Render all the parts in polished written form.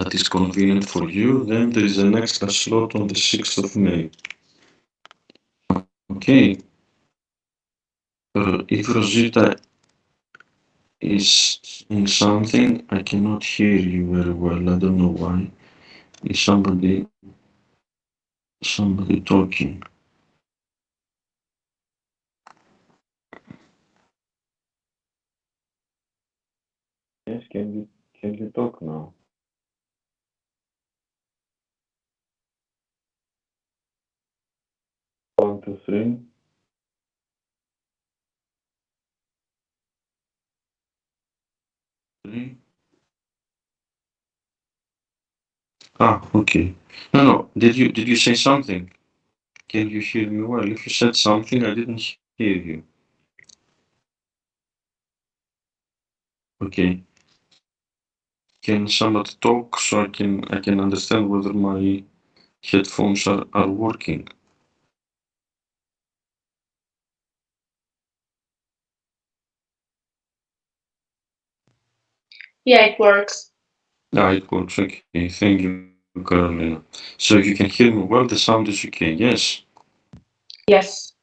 that is convenient for you, then there is an extra slot on the 6th of May. Okay. If Rosita is in something, I cannot hear you very well. I don't know why. Is somebody talking? Yes, can you talk now? 1, 2, 3. 3. Okay. No. Did you say something? Can you hear me well? If you said something, I didn't hear you. Okay. Can somebody talk so I can understand whether my headphones are working? Yeah, it works. It works. Okay. Thank you, Carolina. So you can hear me well. The sound is okay. Yes. Yes.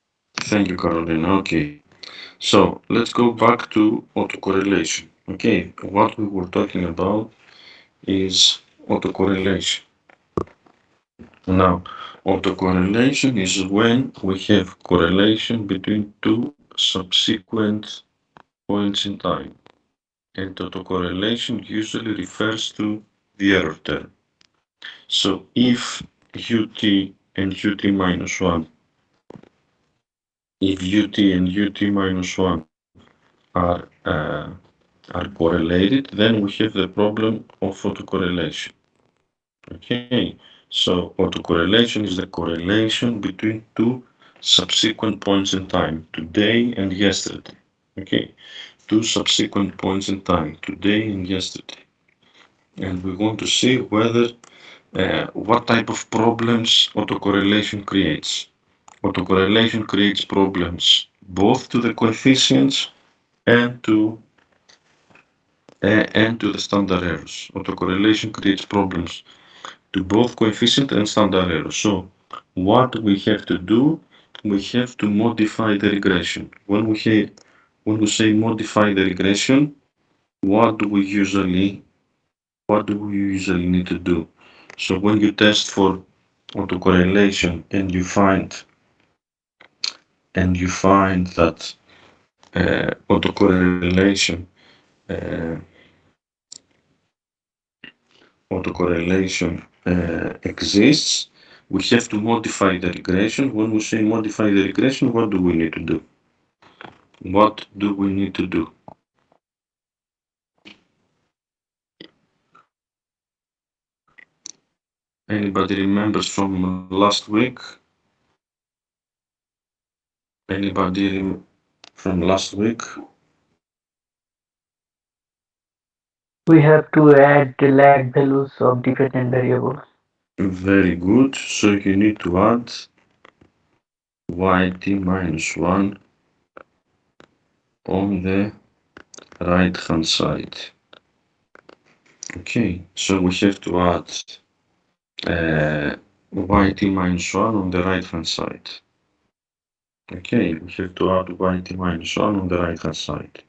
Thank you, Carolina. Okay. So let's go back to autocorrelation. Okay. What we were talking about is autocorrelation. Now, autocorrelation is when we have correlation between two subsequent points in time. And autocorrelation usually refers to the error term. So if ut and ut minus 1, if ut and ut minus 1 are, are correlated, then we have the problem of autocorrelation. Okay, so autocorrelation is the correlation between two subsequent points in time, today and yesterday. Okay, two subsequent points in time, today and yesterday. And we want to see whether what type of problems autocorrelation creates. Autocorrelation creates problems both to the coefficients and to the standard errors. Autocorrelation creates problems to both coefficient and standard error. So what we have to do, we have to modify the regression. When we say modify the regression, what do we usually need to do? So when you test for autocorrelation and you find that autocorrelation exists, we have to modify the regression. When we say modify the regression, what do we need to do? What do we need to do? Anybody remembers from last week? Anybody from last week? We have to add the lag values of dependent variables. Very good. So you need to add yt minus 1 on the right hand side. Okay, so we have to add yt minus 1 on the right hand side. Okay, we have to add yt minus 1 on the right hand side.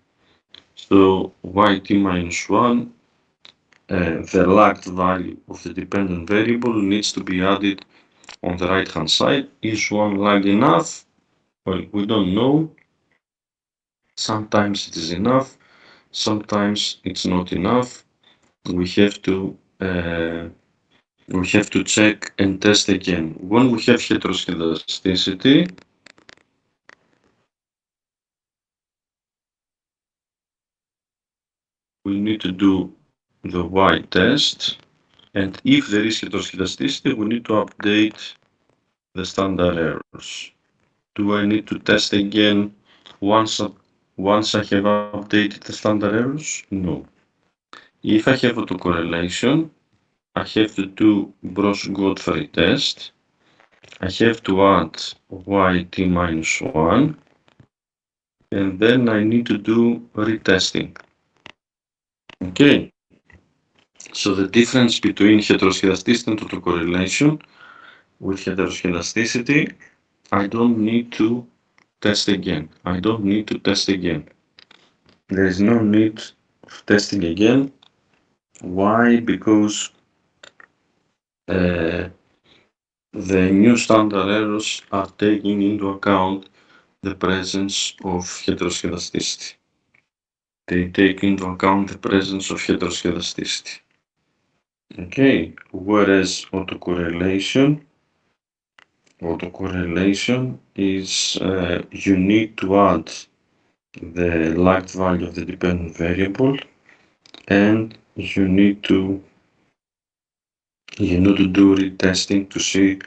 So yt minus 1, the lagged value of the dependent variable needs to be added on the right hand side. Is one lag enough? Well, we don't know. Sometimes it is enough, sometimes it's not enough. We have to check and test again. When we have heteroscedasticity, we need to do the Y test, and if there is heteroscedasticity, we need to update the standard errors. Do I need to test again once I have updated the standard errors? No. If I have autocorrelation, I have to do Gauss-Godfrey test. I have to add yt minus 1, and then I need to do retesting. Okay, So the difference between heteroscedasticity and autocorrelation, with heteroscedasticity, I don't need to test again. I don't need to test again. There is no need of testing again. Why? Because the new standard errors are taking into account the presence of heteroscedasticity. They take into account the presence of heteroscedasticity. Okay, whereas autocorrelation is you need to add the lagged value of the dependent variable, and you need to do retesting to see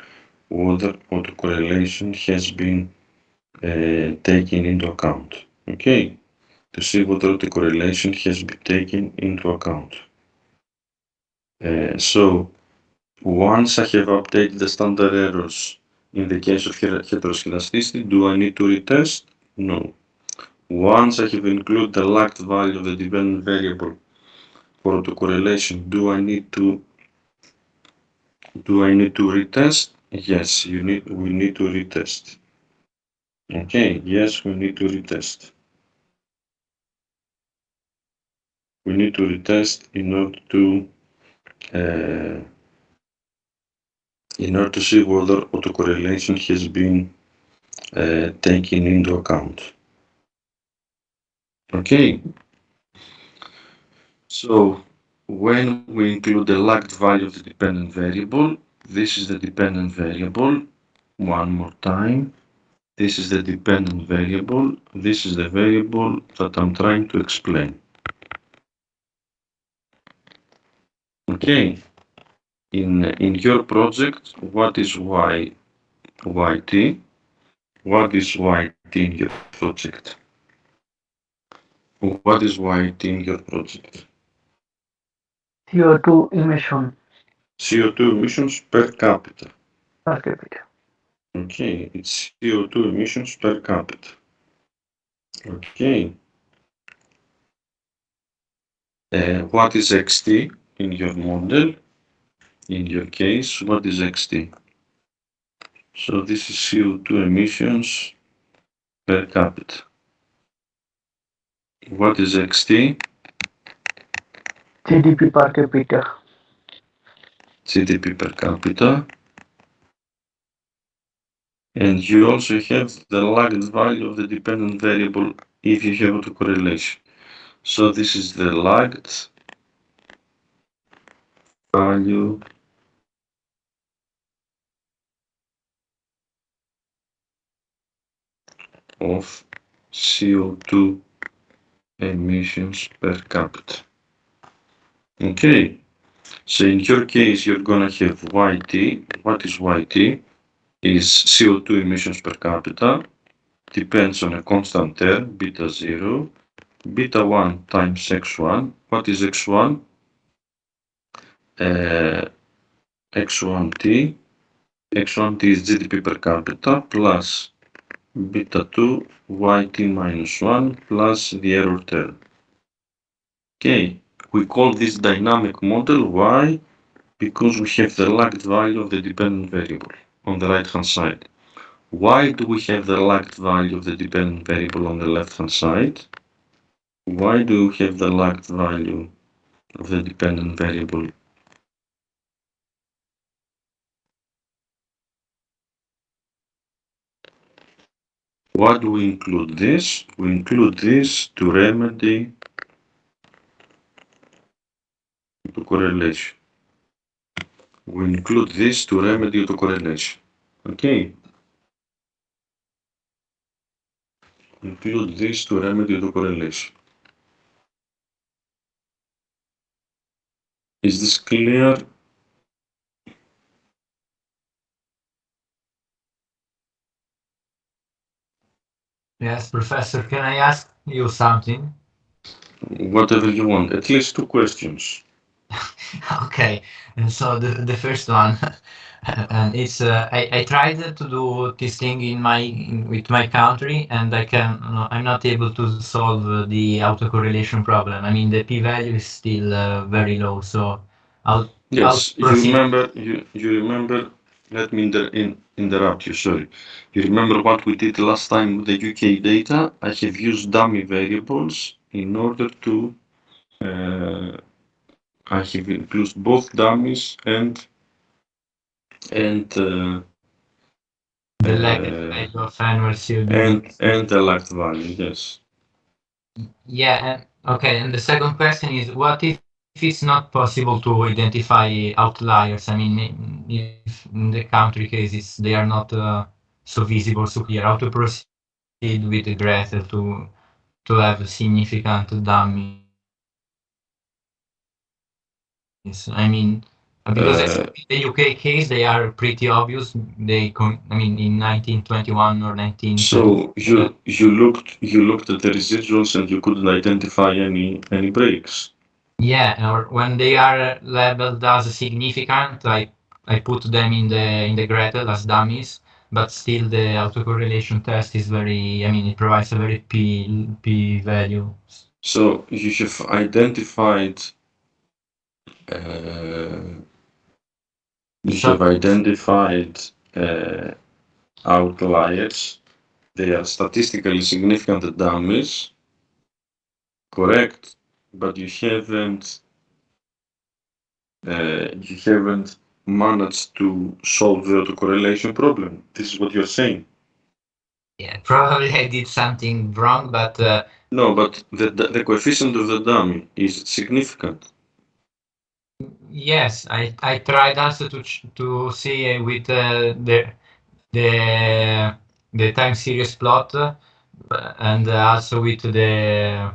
whether autocorrelation has been taken into account. Okay, to see whether autocorrelation has been taken into account. So once I have updated the standard errors in the case of heteroscedasticity, do I need to retest? No. Once I have included the lagged value of the dependent variable for autocorrelation, do I need to retest? Yes, we need to retest. Okay, yes, we need to retest. We need to retest in order to see whether autocorrelation has been taken into account. Okay, so when we include the lagged value of the dependent variable, this is the dependent variable. One more time, this is the dependent variable. This is the variable that I'm trying to explain. Okay, in your project, what is YT? What is YT in your project? What is YT in your project? CO2 emission CO2 emissions per capita. per capita. Okay, it's CO2 emissions per capita. Okay. What is XT in your model? In your case, what is XT? So this is CO2 emissions per capita. What is XT? GDP per capita. GDP per capita. And you also have the lagged value of the dependent variable if you have autocorrelation. So this is the lagged value of CO2 emissions per capita. Okay, so in your case, you're gonna have YT. What is YT? Is CO2 emissions per capita, depends on a constant term, beta 0, beta 1 times x1. What is x1? X1t. X1t is GDP per capita plus beta 2 YT minus 1 plus the error term. Okay, we call this dynamic model. Why? Because we have the lagged value of the dependent variable on the right hand side. Why do we have the lagged value of the dependent variable on the left hand side? Why do we have the lagged value of the dependent variable? Why do we include this? We include this to remedy autocorrelation. We include this to remedy autocorrelation. Okay. Include this to remedy autocorrelation. Is this clear? Yes, Professor, can I ask you something? Whatever you want, at least 2 questions. Okay, and so the first one, and it's I tried to do this thing with my country, and I'm not able to solve the autocorrelation problem. I mean, the p-value is still very low, so I'll Yes, you proceed. remember, you remember, let me interrupt you, sorry. You remember what we did last time with the UK data? I have used dummy variables in order to, I have included both dummies and The lagged value of annual CO2 emissions. and the lagged value, yes. Yeah, and okay, and the second question is, what if it's not possible to identify outliers? I mean, if in the country cases they are not so visible, so clear, how to proceed with the Gretel to have significant dummies? I mean, because I think in the UK case they are pretty obvious. I mean, in 1921 or 1930. So you looked at the residuals and you couldn't identify any breaks. Yeah, or when they are labeled as significant, I put them in the Gretel as dummies, but still the autocorrelation test is very, I mean, it provides a very p value. So you have identified uh, you So have identified uh, outliers. They are statistically significant dummies, correct? But you haven't managed to solve the autocorrelation problem. This is what you're saying. yeah, probably I did something wrong, but No, but the coefficient of the dummy is significant. yes, I tried also to see with the the time series plot and also with the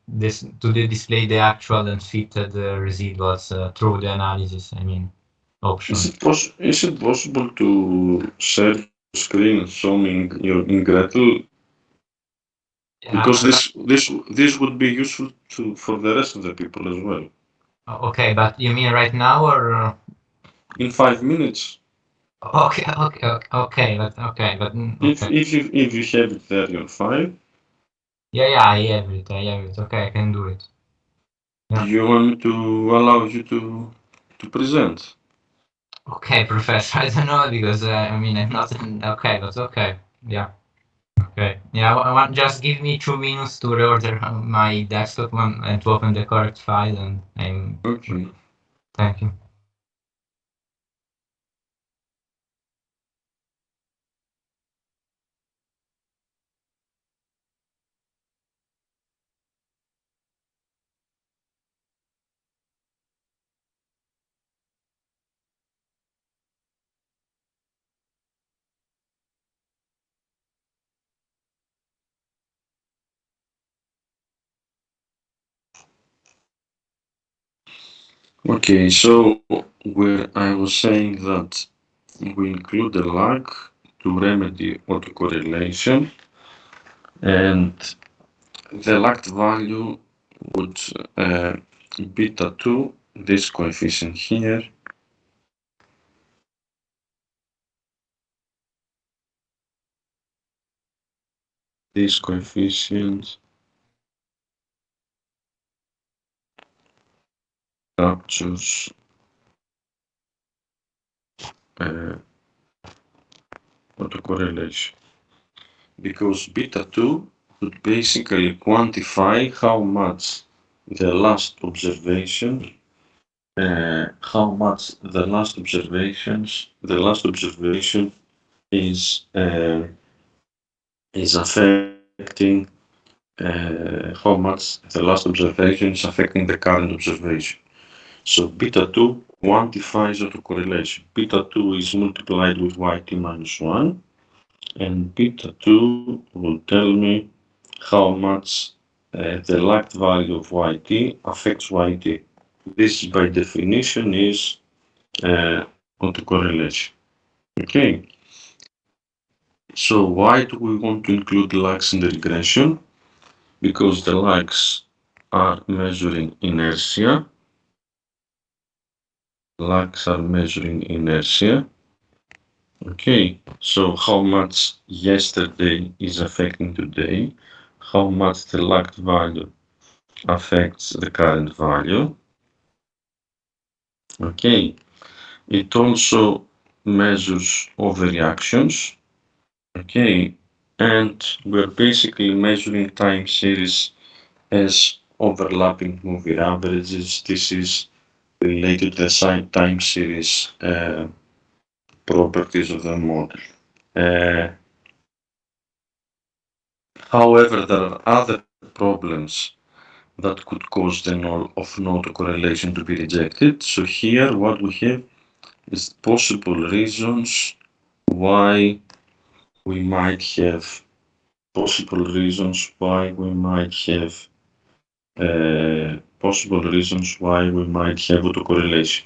this to display the actual and fitted residuals through the analysis. I mean, Is option. it is it possible to share your screen showing your in Gretel? Yeah, Because this would be useful for the rest of the people as well. okay, but you mean right now or? In 5 minutes, Okay, but if okay. if you if you have it there, you're fine. Yeah, I have it. I have it. Okay, I can do it. Do Yeah. you want me to allow you to present? Okay, professor. I don't know because I mean I'm not okay, but okay. Yeah. Okay. Yeah, I want just give me 2 minutes to reorder my desktop one and to open the correct file and I'm Okay. thank you. Okay. So where I was saying that we include the lag to remedy autocorrelation, and the lagged value would beta 2, this coefficient here, this coefficient captures uh, autocorrelation because beta 2 would basically quantify how much the last observation the last observation is affecting how much the last observation is affecting the current observation. So beta 2 quantifies autocorrelation. Beta 2 is multiplied with yt minus 1, and beta 2 will tell me how much the lagged value of yt affects yt. This by definition is autocorrelation. Okay, so why do we want to include lags in the regression? Because the lags are measuring inertia. Lags are measuring inertia. Okay, so how much yesterday is affecting today, how much the lagged value affects the current value. Okay. It also measures overreactions. Okay. And we're basically measuring time series as overlapping moving averages. This is related to the time series properties of the model. However, there are other problems that could cause the null of no autocorrelation to be rejected. So here what we have is possible reasons why we might have autocorrelation.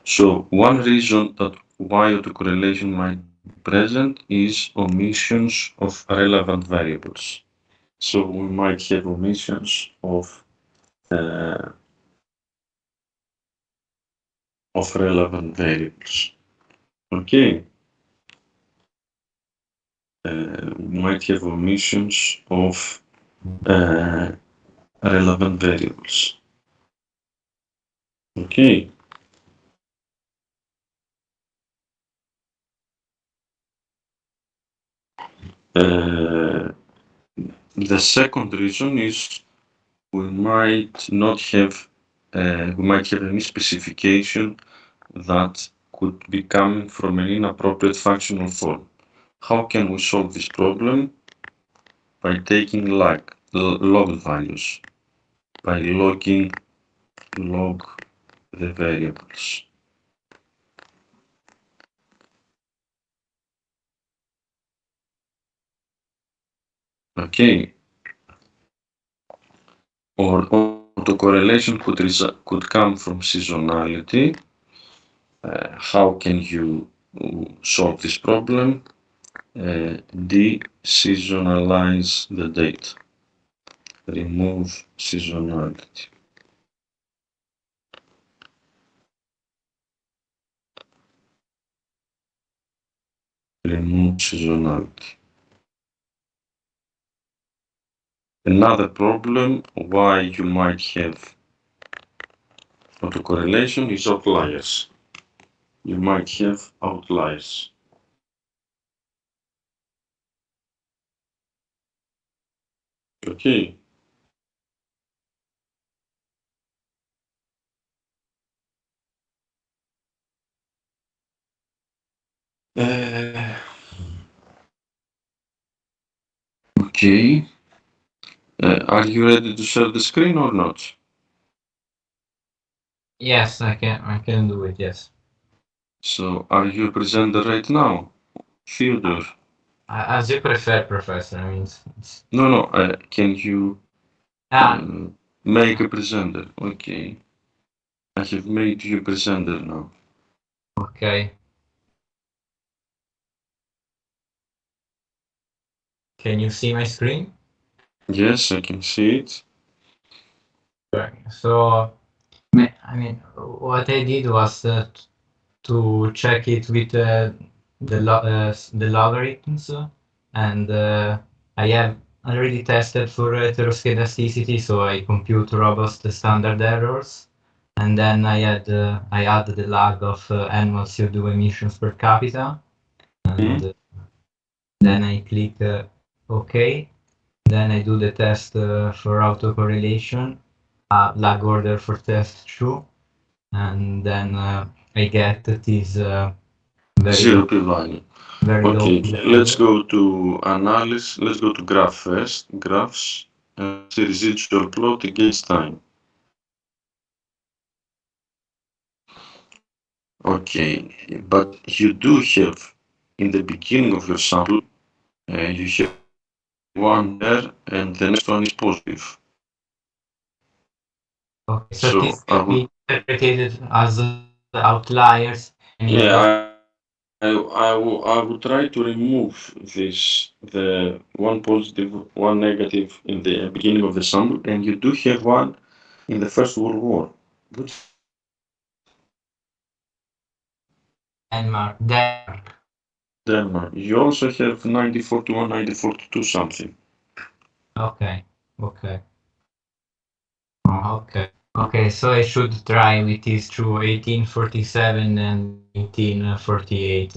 So one reason that why autocorrelation might be present is omissions of relevant variables. So we might have omissions of relevant variables. Okay. We might have omissions of relevant variables. Okay. The second reason is we might have any specification that could be coming from an inappropriate functional form. How can we solve this problem? By taking log values, by logging the variables. Okay. Or autocorrelation could come from seasonality. How can you solve this problem? De-seasonalize the data. Remove seasonality. Remove seasonality. Another problem why you might have autocorrelation is outliers. You might have outliers. Okay. Okay. Are you ready to share the screen or not? Yes, I can do it, yes. So, are you a presenter right now, Fyodor? As you prefer, Professor. I mean, it's... No. Can you make a presenter? Okay. I have made you a presenter now. Okay. Can you see my screen? Yes, I can see it. So, I mean, what I did was to check it with the logarithms, and I have already tested for heteroscedasticity, so I compute robust standard errors, and then I add the lag of annual CO2 emissions per capita, and then I click OK. Then I do the test for autocorrelation, lag order for test 2, and then I get this very Zero low, p-value. very Okay, low. let's go to analysis. Let's go to graph first. Graphs and the residual plot against time. Okay, but you do have in the beginning of your sample, you have one there and the next one is positive. Okay, so So this I can would, be interpreted as outliers. I would try to remove the one positive, one negative in the beginning of the sample, and you do have one in the First World War. Which Denmark. Denmark. You also have 1941, 1942 something. Okay. Oh, okay. Okay, so I should try with these two 1847 and 1948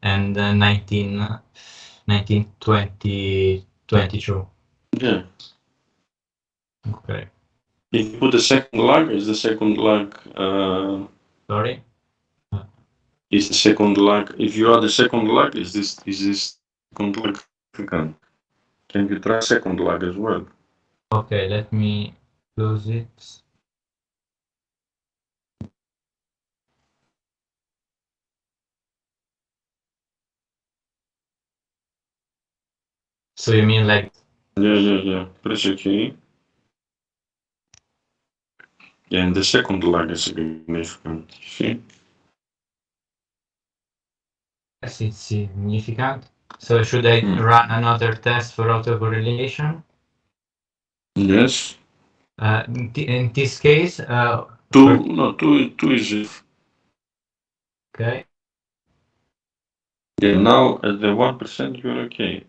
and 1920 22. Yeah. Okay. If you put the second lag, is the second lag Sorry? is the second lag, if you add the second lag, is this second lag significant? Can you try second lag as well? Okay, let me close it. So you mean like Yeah. Press OK. Yeah, and the second lag is significant. See? yes, it's significant. So should I run another test for autocorrelation? Yes. In this case, Two is okay. yeah. Now at the 1% you're okay.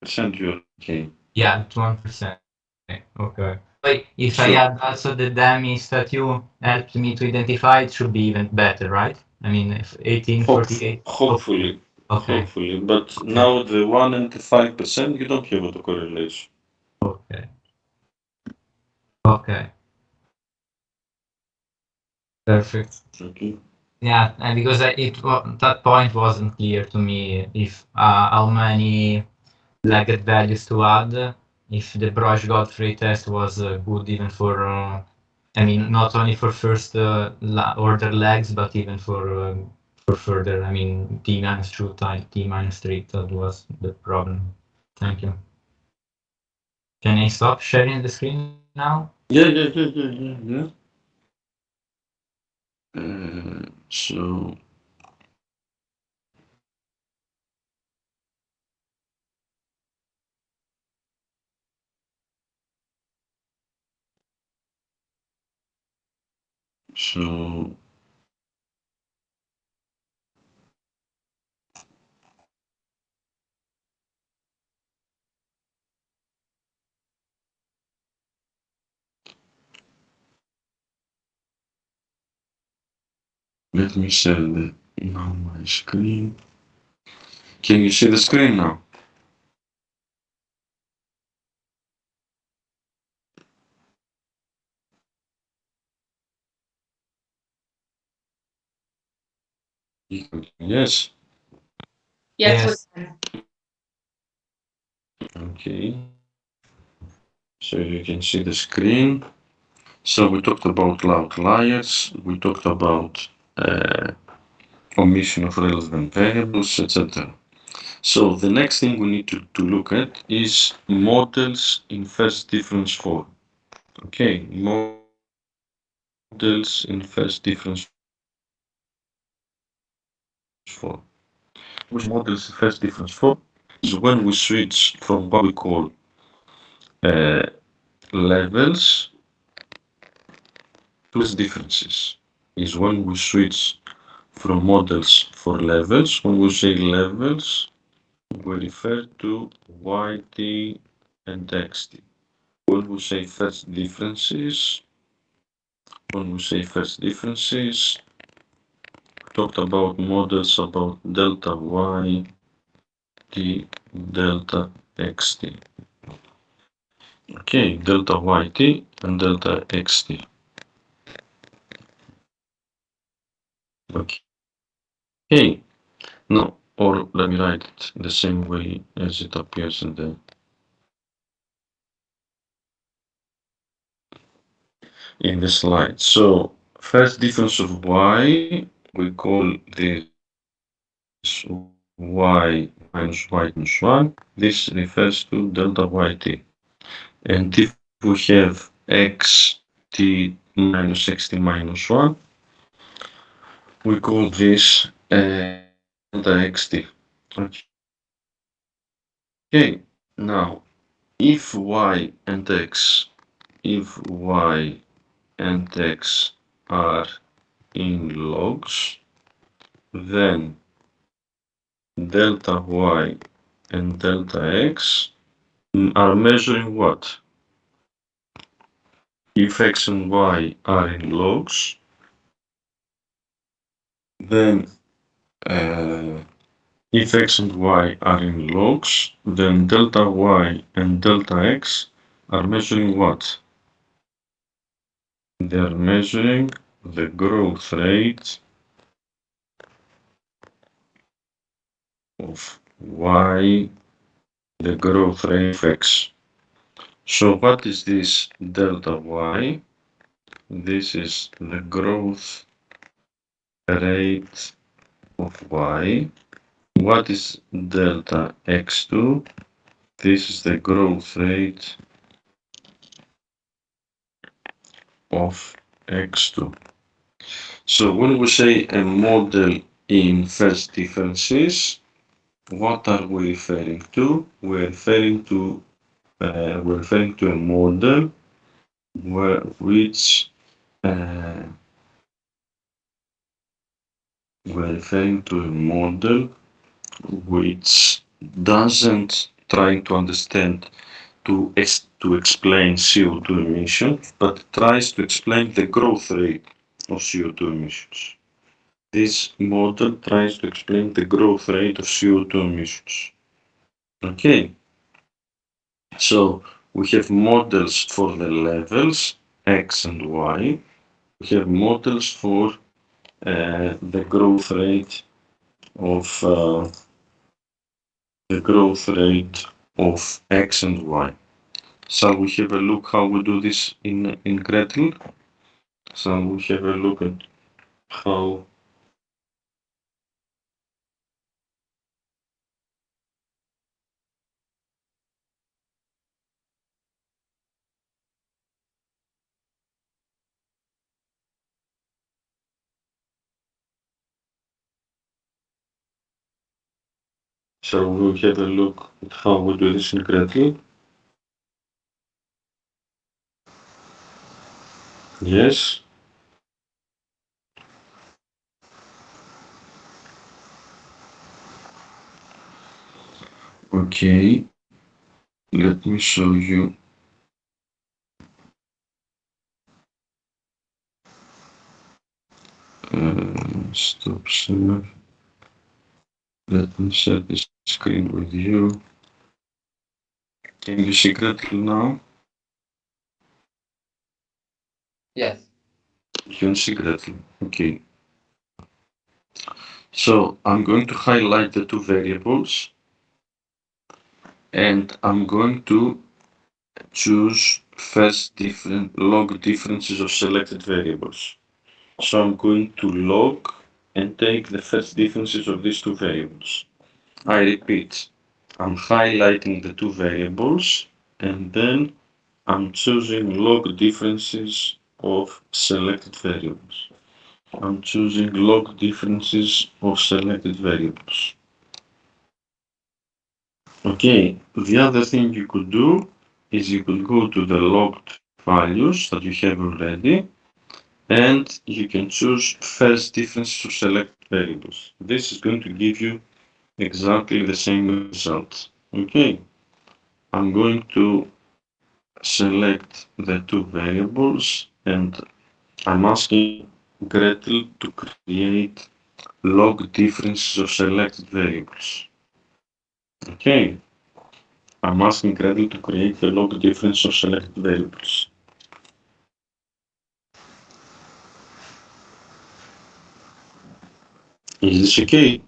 Percent you're okay. Yeah, 1%. Okay. But if I Sure. add also the dummies that you helped me to identify, it should be even better, right? I mean, if 1848. Hopefully. Okay. Hopefully. But now the 1 and the 5% you don't have autocorrelation. Okay. Okay. Perfect. Okay. Yeah, and because that point wasn't clear to me if how many lagged values to add, if the Broch-Godfrey test was good even for, I mean, not only for first order lags, but even for further, I mean, t minus 2 times t minus 3, that was the problem. Thank you. Can I stop sharing the screen now? Yeah. So let me share now my screen. Can you see the screen now? Yes. Yes, we can. Okay. So you can see the screen. So we talked about outliers. We talked about omission of relevant variables, etc. So the next thing we need to look at is models in first difference form. Okay, models in first difference form. Which models in first difference form is when we switch from what we call levels to differences. Is when we switch from models for levels. When we say levels, we refer to YT and XT. When we say first differences, we talked about models about delta Y, T, delta XT. Okay, delta YT and delta XT. Okay, now, or let me write it the same way as it appears in the slide. So first difference of y, we call this y minus y minus 1. This refers to delta yt. And if we have xt minus xt minus 1, we call this delta xt. Okay, now if y and x are in logs, then delta y and delta x are measuring what? if x and y are in logs, then if x and y are in logs, then delta y and delta x are measuring what? They are measuring the growth rate of y, the growth rate of x. So what is this delta y? This is the growth rate of y. What is delta x2? This is the growth rate of x2. So when we say a model in first differences, what are we referring to? We're referring to a model which doesn't try to understand to explain CO2 emissions, but tries to explain the growth rate of CO2 emissions. This model tries to explain the growth rate of CO2 emissions. Okay, so we have models for the levels x and y. We have models for the growth rate of x and y. Shall we have a look how we do this in Gretel? Shall we have a look at how Shall we have a look at how we do this in Gretel? Yes. Okay, let me show you. Stop share. Let me share the screen with you. Can you see Gretel now? Yes. You can see Gretel. Okay. So I'm going to highlight the two variables and I'm going to choose first different log differences of selected variables. So I'm going to log and take the first differences of these two variables. I repeat, I'm highlighting the two variables and then I'm choosing log differences of selected variables. I'm choosing log differences of selected variables. Okay, the other thing you could do is you could go to the logged values that you have already and you can choose first differences of selected variables. This is going to give you exactly the same result. Okay, I'm going to select the two variables and I'm asking Gretel to create log differences of selected variables. Okay, I'm asking Gretel to create the log difference of selected variables. Is this okay?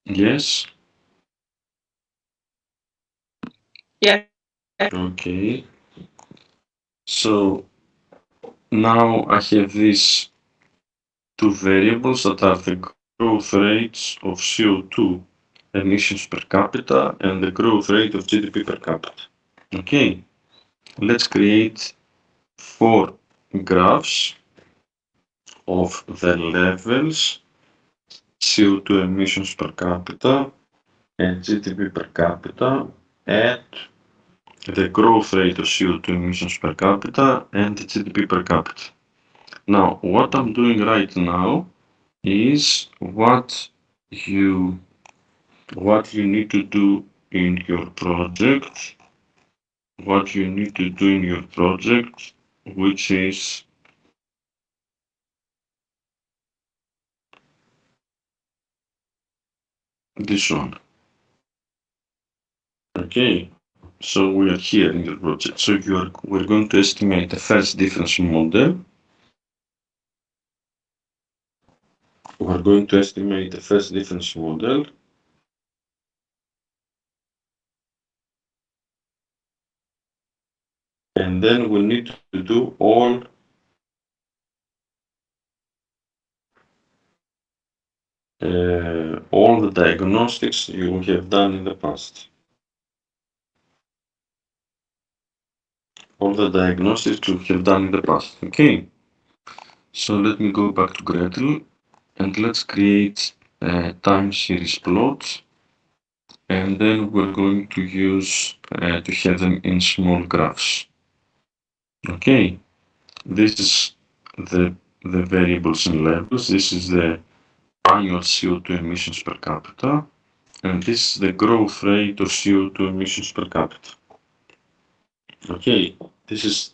Yes? Yes. Okay. So now I have these two variables that are the growth rates of CO2 emissions per capita and the growth rate of GDP per capita. Okay, let's create 4 graphs of the levels CO2 emissions per capita and GDP per capita at the growth rate of CO2 emissions per capita and the GDP per capita. Now, what I'm doing right now is what you need to do in your project what you need to do in your project, which is this one. Okay, so we are here in the project. So we're going to estimate the first difference model. We're going to estimate the first difference model. And then we need to do all the diagnostics you have done in the past. All the diagnostics you have done in the past. Okay. So let me go back to Gretel and let's create a time series plots. And then we're going to use to have them in small graphs. Okay. This is the variables and levels. This is the annual CO2 emissions per capita. And this is the growth rate of CO2 emissions per capita. Okay, this is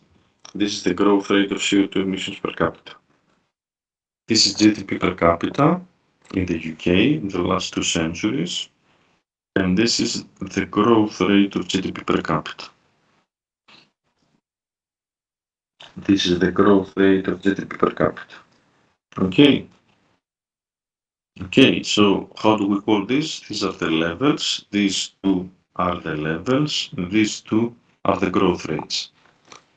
the growth rate of CO2 emissions per capita. This is GDP per capita in the UK in the last 2 centuries. And this is the growth rate of GDP per capita. This is the growth rate of GDP per capita. Okay. Okay, so how do we call this? These are the levels. These two are the levels. These two are the growth rates.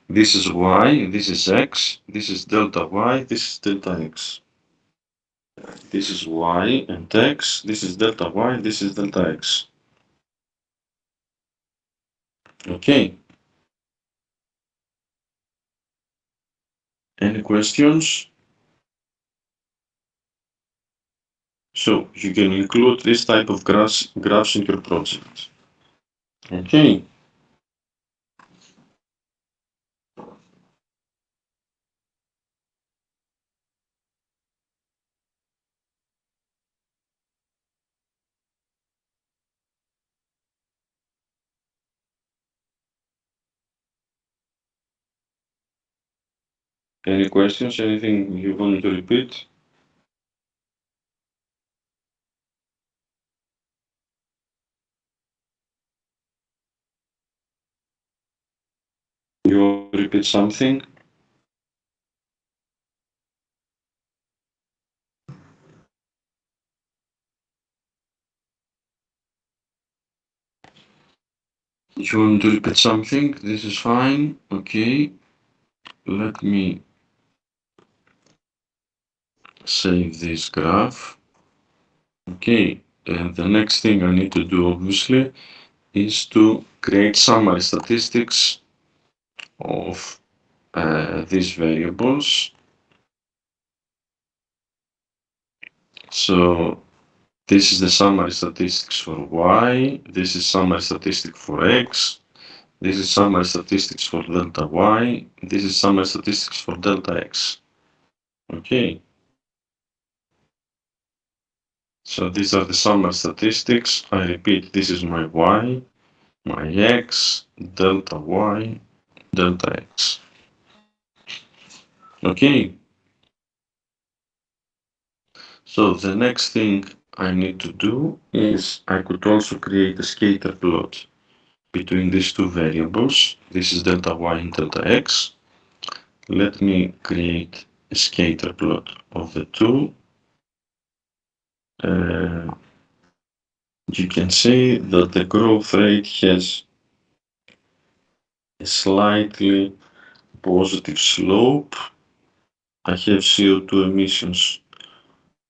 This is y, this is x, this is delta y, this is delta x. This is y and x, this is delta y, this is delta x. Okay. Any questions? So you can include this type of graphs in your project. Okay. Any questions? Anything you want to repeat? You want to repeat something? You want to repeat something? This is fine. Okay. Let me save this graph. Okay. And the next thing I need to do, obviously, is to create summary statistics of these variables. So this is the summary statistics for y, this is summary statistic for x, this is summary statistics for delta y, this is summary statistics for delta x. Okay. So these are the summary statistics. I repeat, this is my y, my x, delta y, delta x. Okay. So the next thing I need to do is I could also create a scatter plot between these two variables. This is delta y and delta x. Let me create a scatter plot of the two. You can see that the growth rate has a slightly positive slope. I have CO2 emissions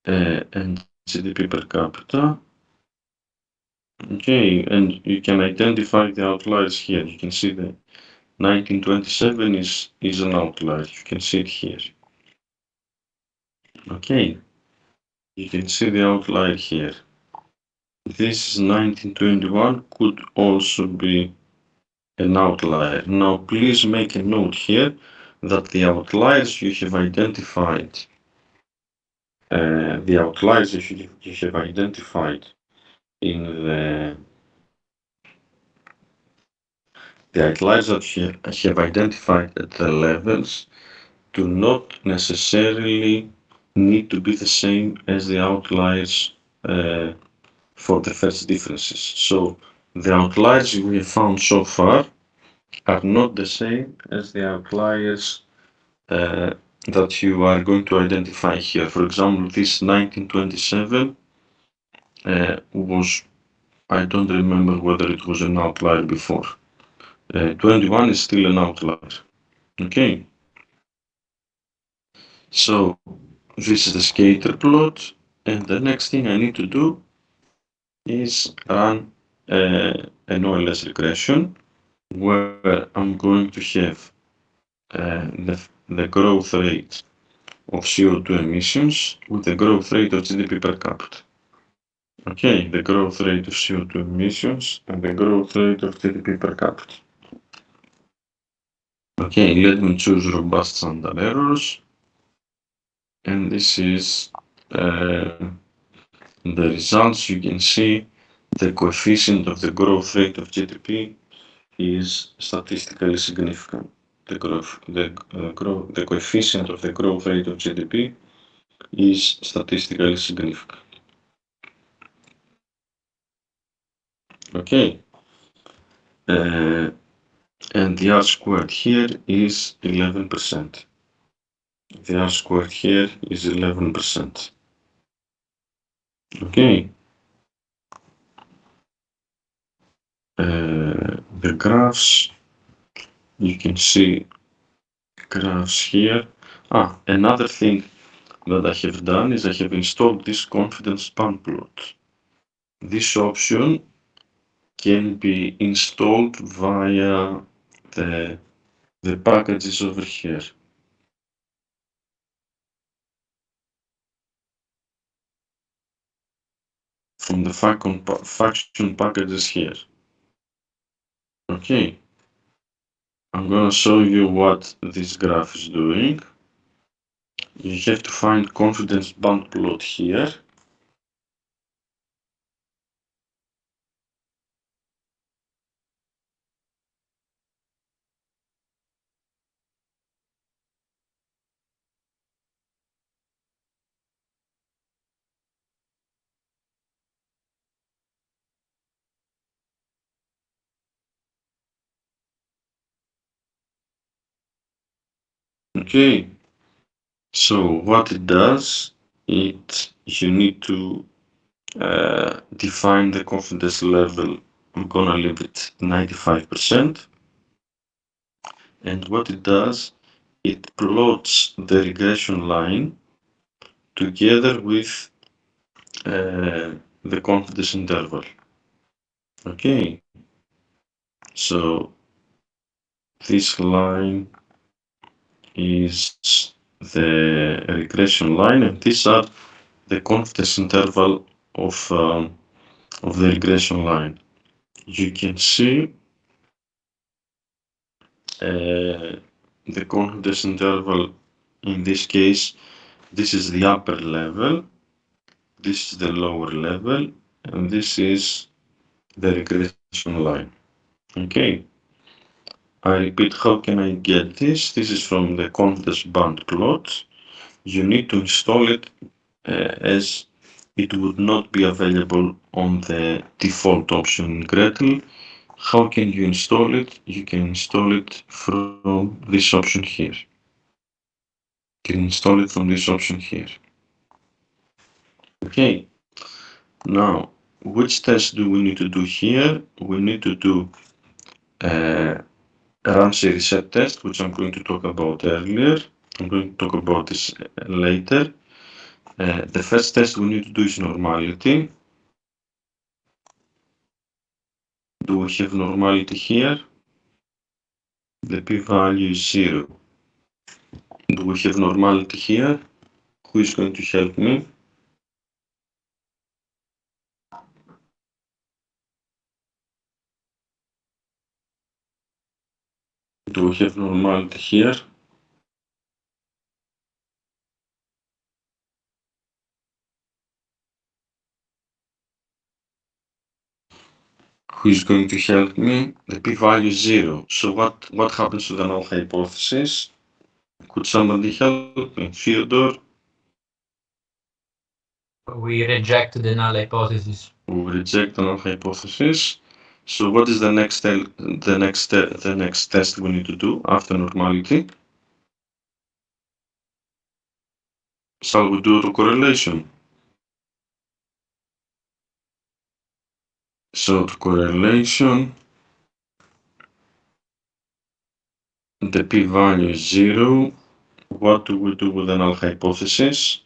and GDP per capita. Okay, and you can identify the outliers here. You can see the 1927 is an outlier. You can see it here. Okay, you can see the outlier here. This 1921 could also be an outlier. Now please make a note here that the outliers you have identified, in the outliers that I have identified at the levels do not necessarily need to be the same as the outliers for the first differences. So the outliers we have found so far are not the same as the outliers that you are going to identify here. For example, this 1927 was, I don't remember whether it was an outlier before. 21 is still an outlier. Okay. So this is the scatter plot, and the next thing I need to do is run an OLS regression where I'm going to have the growth rate of CO2 emissions with the growth rate of GDP per capita. Okay, the growth rate of CO2 emissions and the growth rate of GDP per capita. Okay, let me choose robust standard errors, and this is the results. You can see the coefficient of the growth rate of GDP is statistically significant. The coefficient of the growth rate of GDP is statistically significant. Okay, and the R squared here is 11%. The R squared here is 11%. Okay. The graphs, you can see graphs here. Another thing that I have done is I have installed this confidence band plot. This option can be installed via the packages over here. From the function packages here. Okay. I'm gonna show you what this graph is doing. You have to find confidence band plot here. Okay, so what it does, you need to define the confidence level. I'm gonna leave it 95%. And what it does, it plots the regression line together with the confidence interval. Okay, so this line is the regression line, and these are the confidence interval of the regression line. You can see the confidence interval in this case. This is the upper level, this is the lower level, and this is the regression line. Okay. I repeat, how can I get this? This is from the confidence band plot. You need to install it as it would not be available on the default option in Gretel. How can you install it? You can install it from this option here. You can install it from this option here. Okay. Now, which test do we need to do here? We need to do Ramsey reset test, which I'm going to talk about earlier. I'm going to talk about this later. The first test we need to do is normality. Do we have normality here? The p-value is 0. Do we have normality here? Who is going to help me? Do we have normality here? who is going to help me. The p-value is 0. So what happens to the null hypothesis? Could somebody help me? Theodore? We reject the null hypothesis. We reject the null hypothesis. So what is the next test we need to do after normality? Shall we do autocorrelation? So autocorrelation, the p-value is 0. What do we do with the null hypothesis?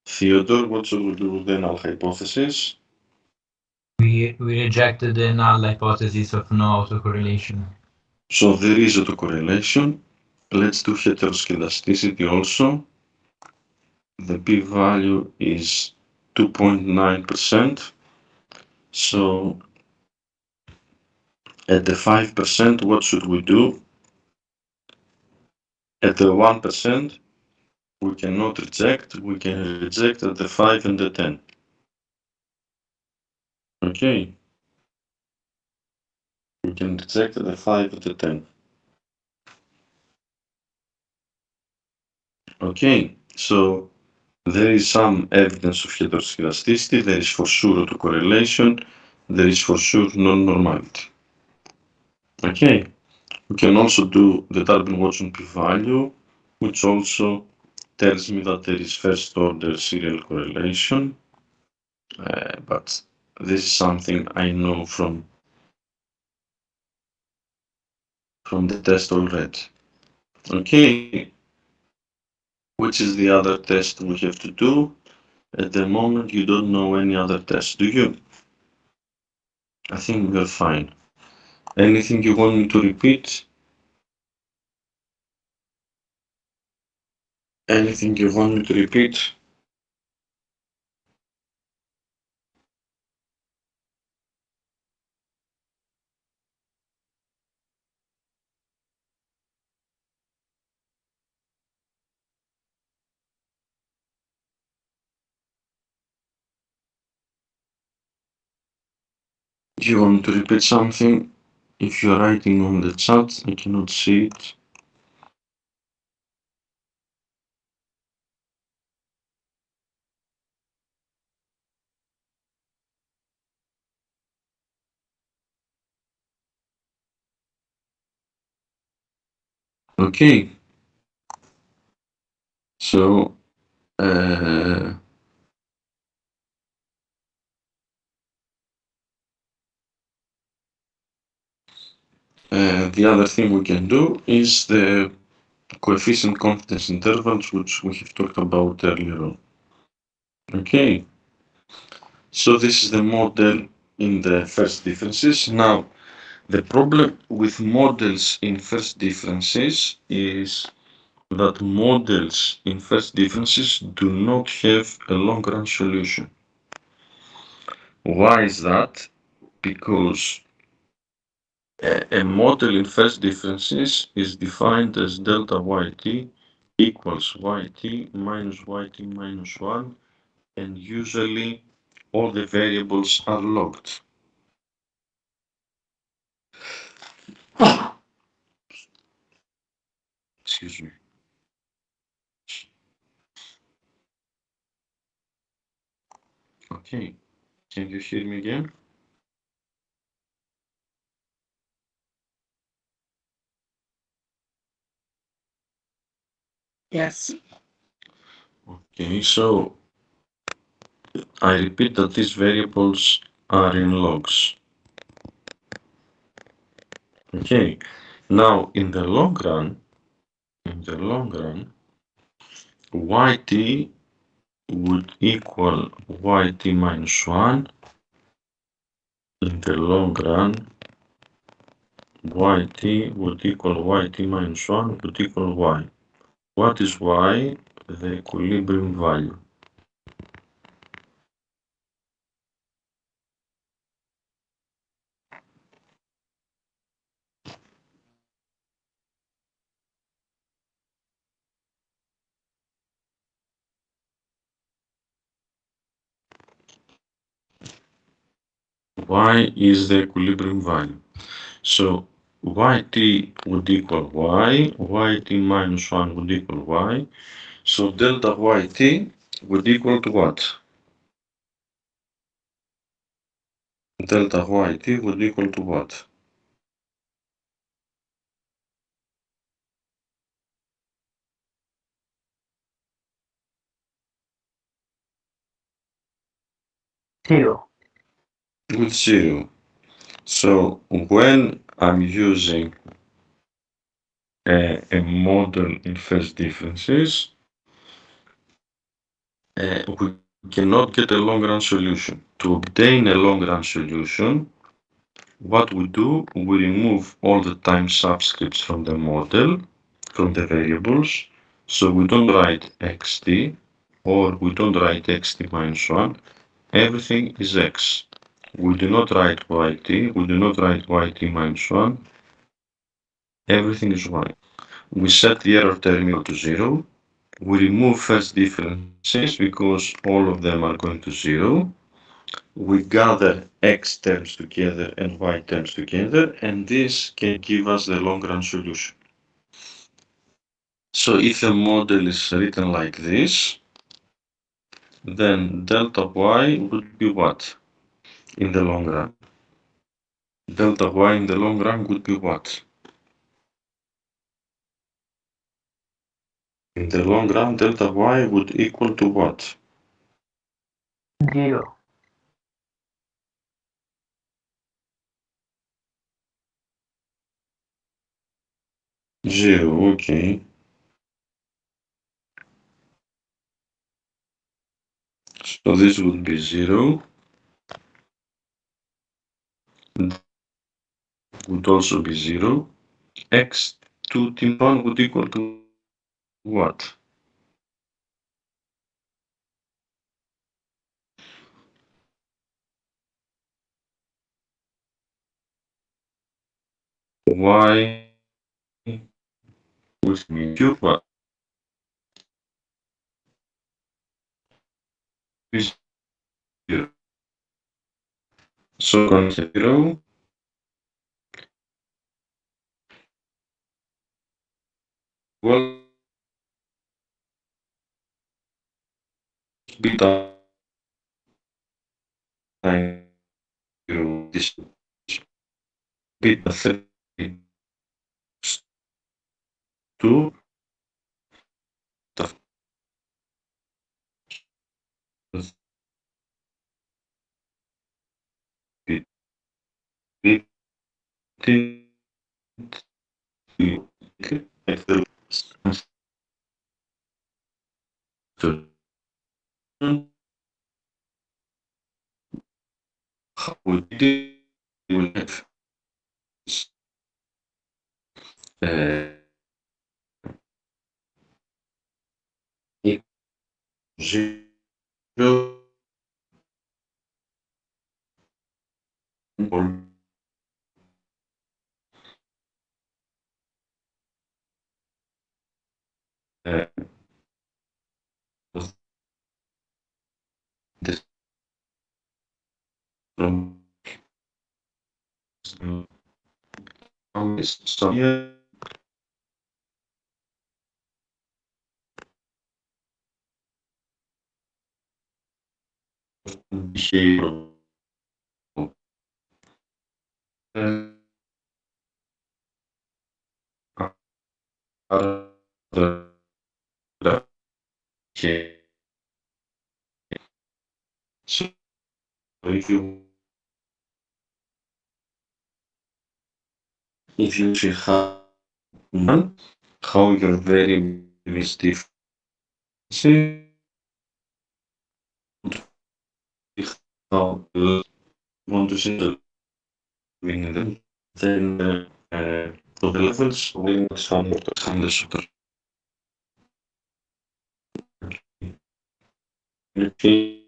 Theodore, what should we do with the null hypothesis? We rejected the null hypothesis of no autocorrelation. So there is autocorrelation. Let's do heteroscedasticity also. The p-value is 2.9%. So at the 5%, what should we do? At the 1%, we cannot reject. We can reject at the 5 and the 10. Okay. We can reject at the 5 and the 10. Okay, so there is some evidence of heteroscedasticity. There is for sure autocorrelation. There is for sure non-normality. Okay, we can also do the Darwin-Watson p-value, which also tells me that there is first order serial correlation, but this is something I know from the test already. Okay, which is the other test we have to do? At the moment you don't know any other test, do you? I think we're fine. Anything you want me to repeat? Anything you want me to repeat? Do you want me to repeat something? If you're writing on the chat, I cannot see it. Okay. So, the other thing we can do is the coefficient confidence intervals, which we have talked about earlier on. Okay. So this is the model in the first differences. Now, the problem with models in first differences is that models in first differences do not have a long-run solution. Why is that? Because a model in first differences is defined as delta yt equals yt minus yt minus 1, and usually all the variables are logged. Excuse me. Okay, can you hear me again? Yes. Okay, so I repeat that these variables are in logs. Okay, now in the long run, yt would equal yt minus 1. In the long run, yt would equal yt minus 1 would equal y. What is y? The equilibrium value. y is the equilibrium value. So yt would equal yt minus 1 would equal y. So delta yt would equal to what? Delta yt would equal to what? Zero. With 0. So when I'm using a model in phase differences, we cannot get a long-run solution. To obtain a long-run solution, what we do, we remove all the time subscripts from the model, from the variables, so we don't write xt, or we don't write xt minus 1, everything is x. We do not write yt, we do not write yt minus 1, everything is y. We set the error term equal to 0, we remove first differences because all of them are going to 0. We gather x terms together and y terms together, and this can give us the long-run solution. So if a model is written like this, then delta y would be what in the long run? Delta y in the long run would be what? In the long run, delta y would equal to what? Zero. 0, okay. So this would be 0. Would also be 0. X to T1 would equal to what? Y with me cube what? Is 0. So on 0, well, beta times 0, this beta 3 2 we will have zero uh, this from so here behavior so if you see how your variable is different, how you want to see the then to the levels we some the super. Okay.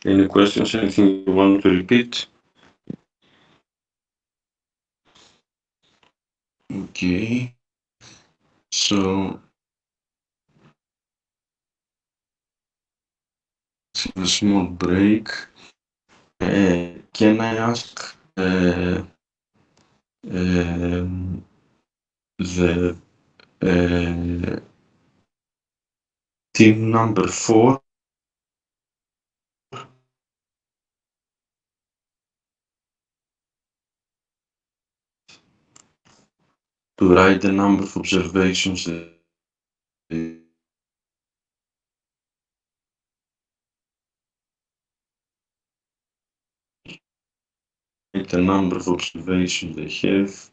Any questions? Anything you want to repeat? Okay. So let's have a small break. Can I ask the team number 4 to write the number of observations the number of observations they have.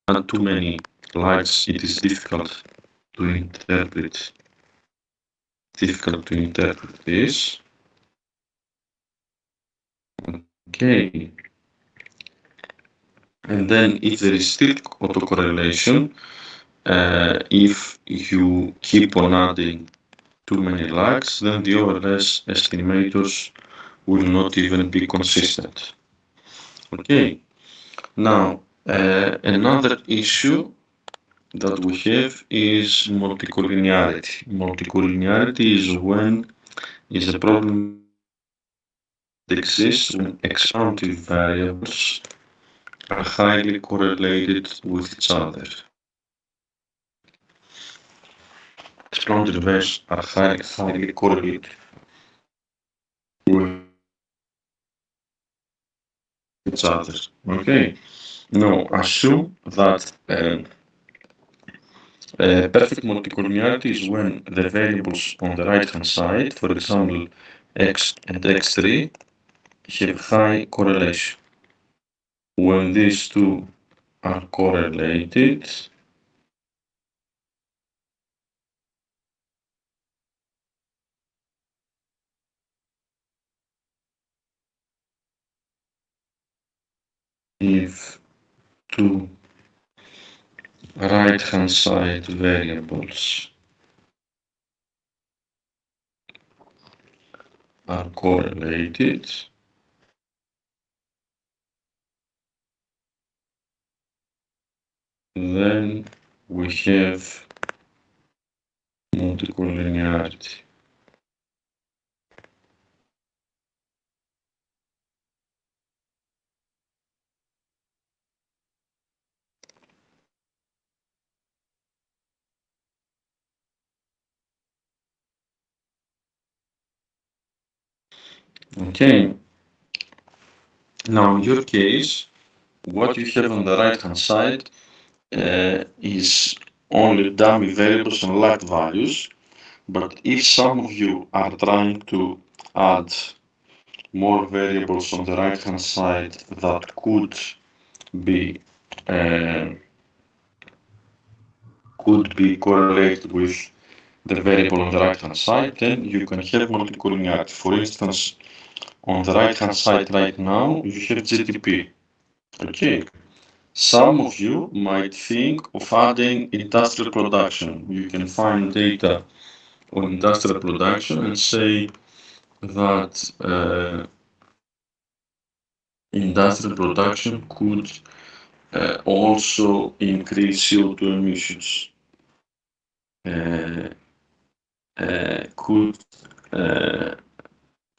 Not too many lights, it is difficult to interpret. Difficult to interpret this. Okay. And then if there is still autocorrelation, if you keep on adding too many lags, then the OLS estimators will not even be consistent. Okay. Now, another issue that we have is multicollinearity. Multicollinearity is when is a problem that exists when exountive variables are highly correlated with each other. Exponent values are highly correlated with each other. Okay. Now assume that perfect multicollinearity is when the variables on the right hand side, for example x and x3, have high correlation. When these two are correlated, if two right-hand side variables are correlated, then we have multiple linearity. Okay, now in your case, what you have on the right-hand side is only dummy variables and lagged values, but if some of you are trying to add more variables on the right-hand side that uh, could be correlated with the variable on the right-hand side, then you can have multicollinearity. For instance, on the right-hand side right now, you have GDP. Okay. Some of you might think of adding industrial production. You can find data on industrial production and say that industrial production could also increase CO2 emissions. Could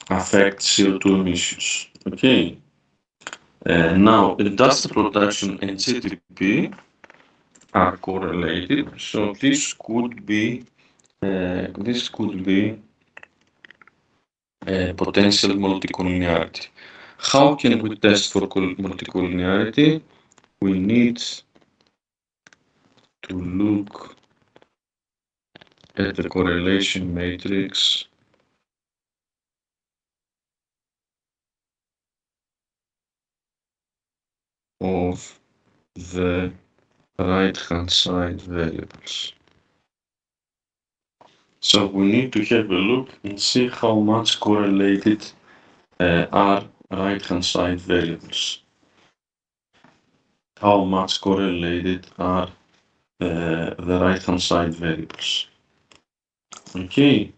affect CO2 emissions. Okay. Now, industrial production and GDP are correlated, so this could be potential multicollinearity. How can we test for multicollinearity? We need to look at the correlation matrix of the right-hand side variables. So we need to have a look and see how much correlated are right-hand side variables. How much correlated are the right-hand side variables. Okay,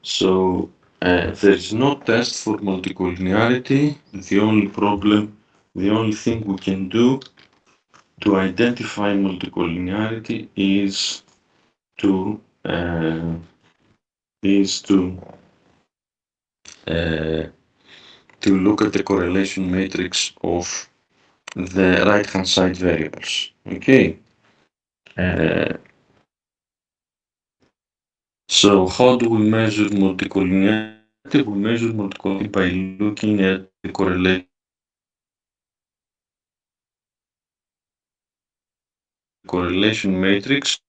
so there is no test for multicollinearity. The only thing we can do to identify multicollinearity is to look at the correlation matrix of the right-hand side variables. Okay. So how do we measure multicollinearity? We measure multicollinearity by looking at the correlation matrix